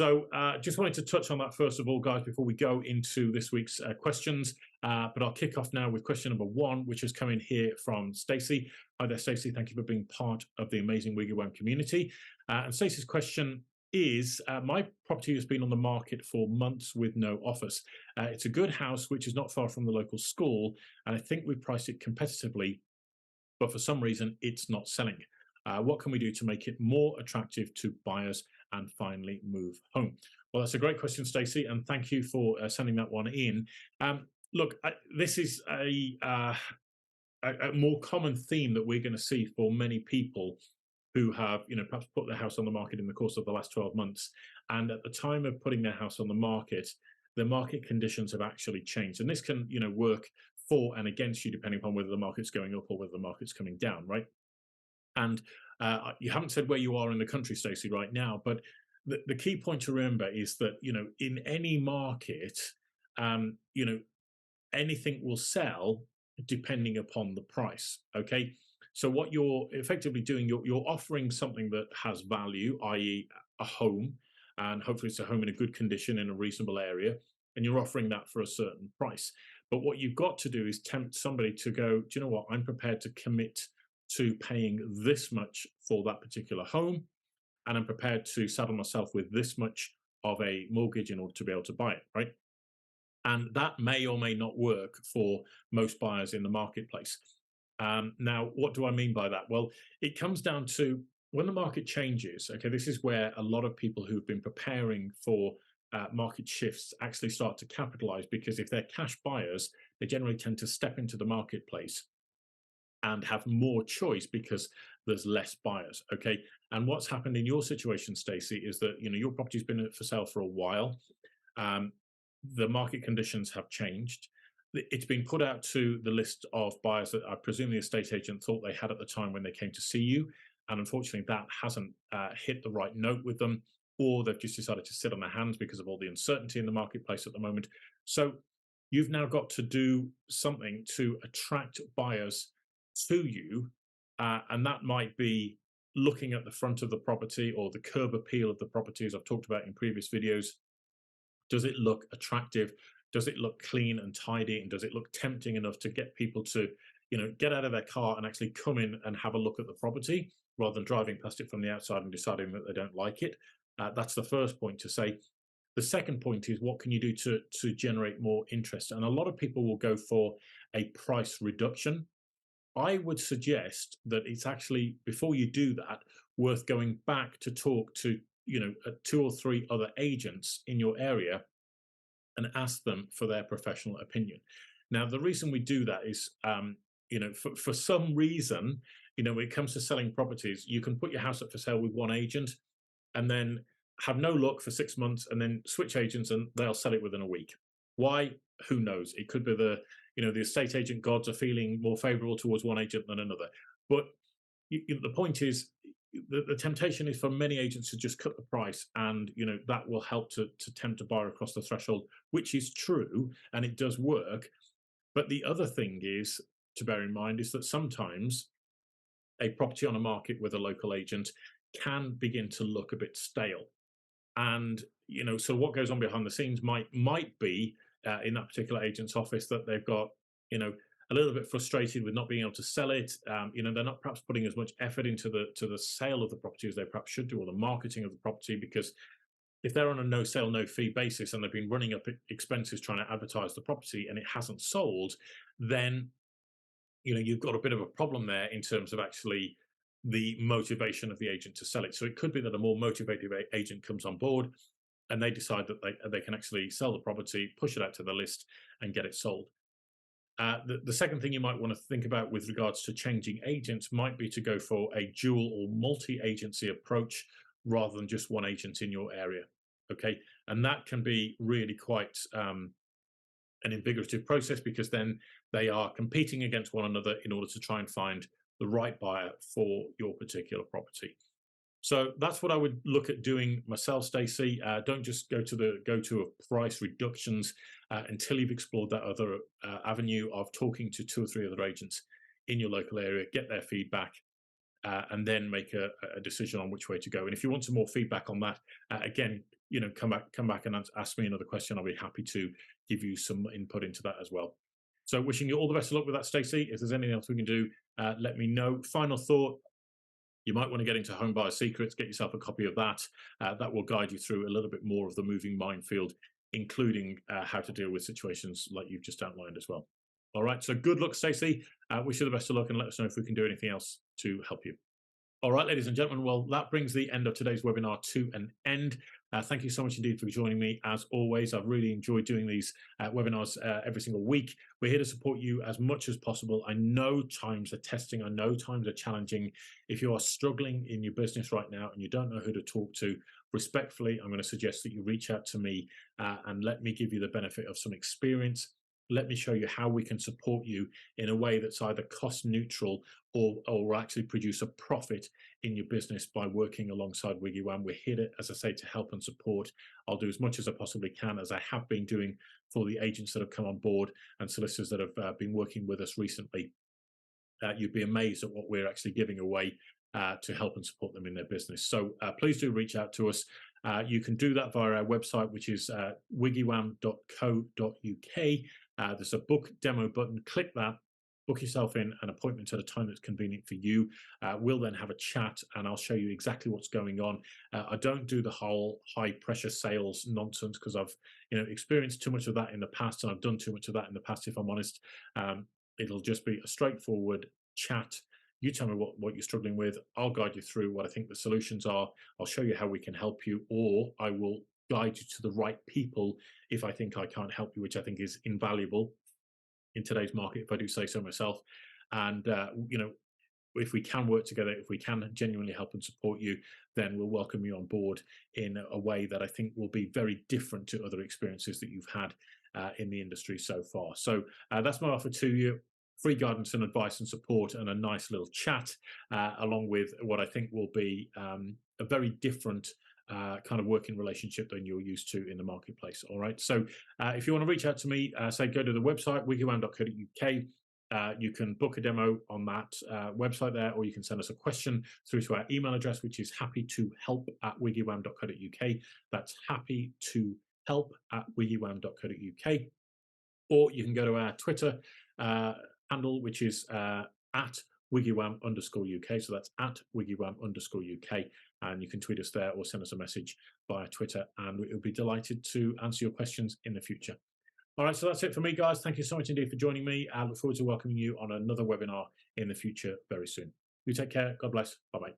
So just wanted to touch on that first of all, guys, before we go into this week's questions. But I'll kick off now with question number one, which is coming here from Stacey. Hi there, Stacey. Thank you for being part of the amazing WiggyWam community. And Stacey's question is, my property has been on the market for months with no offers. It's a good house, which is not far from the local school, and I think we priced it competitively, but for some reason it's not selling. What can we do to make it more attractive to buyers and finally move home? Well, that's a great question, Stacey, and thank you for sending that one in. Look, this is a more common theme that we're going to see for many people who have, perhaps put their house on the market in the course of the last 12 months. And at the time of putting their house on the market conditions have actually changed. And this can, work for and against you, depending upon whether the market's going up or whether the market's coming down, right? And you haven't said where you are in the country, Stacey, right now, but the key point to remember is that, in any market, anything will sell depending upon the price, okay? So what you're effectively doing, you're offering something that has value, i.e. a home, and hopefully it's a home in a good condition in a reasonable area, and you're offering that for a certain price. But what you've got to do is tempt somebody to go, do you know what, I'm prepared to commit to paying this much for that particular home, and I'm prepared to saddle myself with this much of a mortgage in order to be able to buy it, right? And that may or may not work for most buyers in the marketplace. Now, what do I mean by that? Well, it comes down to when the market changes, okay, this is where a lot of people who've been preparing for market shifts actually start to capitalize, because if they're cash buyers, they generally tend to step into the marketplace and have more choice because there's less buyers, okay? And what's happened in your situation, Stacey, is that, your property's been for sale for a while. The market conditions have changed. It's been put out to the list of buyers that I presume the estate agent thought they had at the time when they came to see you. And unfortunately, that hasn't hit the right note with them, or they've just decided to sit on their hands because of all the uncertainty in the marketplace at the moment. So you've now got to do something to attract buyers to you. And that might be looking at the front of the property or the curb appeal of the property, as I've talked about in previous videos. Does it look attractive? Does it look clean and tidy? And does it look tempting enough to get people to, get out of their car and actually come in and have a look at the property rather than driving past it from the outside and deciding that they don't like it? That's the first point to say. The second point is, what can you do to generate more interest? And a lot of people will go for a price reduction. I would suggest that it's actually, before you do that, worth going back to talk to, 2 or 3 other agents in your area and ask them for their professional opinion. Now, the reason we do that is, for some reason, when it comes to selling properties, you can put your house up for sale with one agent and then have no luck for 6 months and then switch agents and they'll sell it within a week. Why? Who knows? It could be the estate agent gods are feeling more favorable towards one agent than another. But the point is, the temptation is for many agents to just cut the price, and that will help to tempt a buyer across the threshold, which is true and it does work. But the other thing is to bear in mind is that sometimes a property on a market with a local agent can begin to look a bit stale. And so what goes on behind the scenes might be in that particular agent's office that they've got a little bit frustrated with not being able to sell it. They're not perhaps putting as much effort into the sale of the property as they perhaps should do, or the marketing of the property, because if they're on a no sale, no fee basis and they've been running up expenses trying to advertise the property and it hasn't sold, then you've got a bit of a problem there in terms of actually the motivation of the agent to sell it. So it could be that a more motivated agent comes on board and they decide that they can actually sell the property, push it out to the list and get it sold. The second thing you might want to think about with regards to changing agents might be to go for a dual or multi-agency approach rather than just one agent in your area, okay? And that can be really quite an invigorative process, because then they are competing against one another in order to try and find the right buyer for your particular property. So that's what I would look at doing myself, Stacey. Don't just go to a price reductions until you've explored that other avenue of talking to 2 or 3 other agents in your local area, get their feedback, and then make a decision on which way to go. And if you want some more feedback on that, again, come back and ask me another question. I'll be happy to give you some input into that as well. So wishing you all the best of luck with that, Stacey. If there's anything else we can do, let me know. Final thought, you might want to get into Home Buyer Secrets, get yourself a copy of that. That will guide you through a little bit more of the moving minefield, including how to deal with situations like you've just outlined as well. All right, so good luck, Stacey. Wish you the best of luck and let us know if we can do anything else to help you. All right, ladies and gentlemen, well, that brings the end of today's webinar to an end. Thank you so much indeed for joining me. As always, I've really enjoyed doing these webinars every single week. We're here to support you as much as possible. I know times are testing. I know times are challenging. If you are struggling in your business right now and you don't know who to talk to, respectfully, I'm going to suggest that you reach out to me and let me give you the benefit of some experience. Let me show you how we can support you in a way that's either cost neutral or actually produce a profit in your business by working alongside WiggyWam. We're here to, as I say, to help and support. I'll do as much as I possibly can, as I have been doing for the agents that have come on board and solicitors that have been working with us recently. You'd be amazed at what we're actually giving away to help and support them in their business. So please do reach out to us. You can do that via our website, which is wiggywam.co.uk. There's a book demo button. Click that, book yourself in an appointment at a time that's convenient for you. We'll then have a chat and I'll show you exactly what's going on. I don't do the whole high pressure sales nonsense because I've experienced too much of that in the past, and I've done too much of that in the past, if I'm honest. It'll just be a straightforward chat. You tell me what you're struggling with. I'll guide you through what I think the solutions are. I'll show you how we can help you, or I will guide you to the right people if I think I can't help you, which I think is invaluable in today's market, if I do say so myself. And if we can work together, if we can genuinely help and support you, then we'll welcome you on board in a way that I think will be very different to other experiences that you've had in the industry so far. So that's my offer to you. Free guidance and advice and support, and a nice little chat, along with what I think will be a very different kind of working relationship than you're used to in the marketplace. All right. So if you want to reach out to me, say go to the website, wiggywam.co.uk. You can book a demo on that website there, or you can send us a question through to our email address, which is happytohelp@wiggywam.co.uk. That's happytohelp@wiggywam.co.uk. Or you can go to our Twitter handle, which is at WiggyWam_UK. So that's at WiggyWam_UK. And you can tweet us there or send us a message via Twitter, and we'll be delighted to answer your questions in the future. All right, so that's it for me, guys. Thank you so much indeed for joining me. I look forward to welcoming you on another webinar in the future very soon. You take care. God bless. Bye-bye.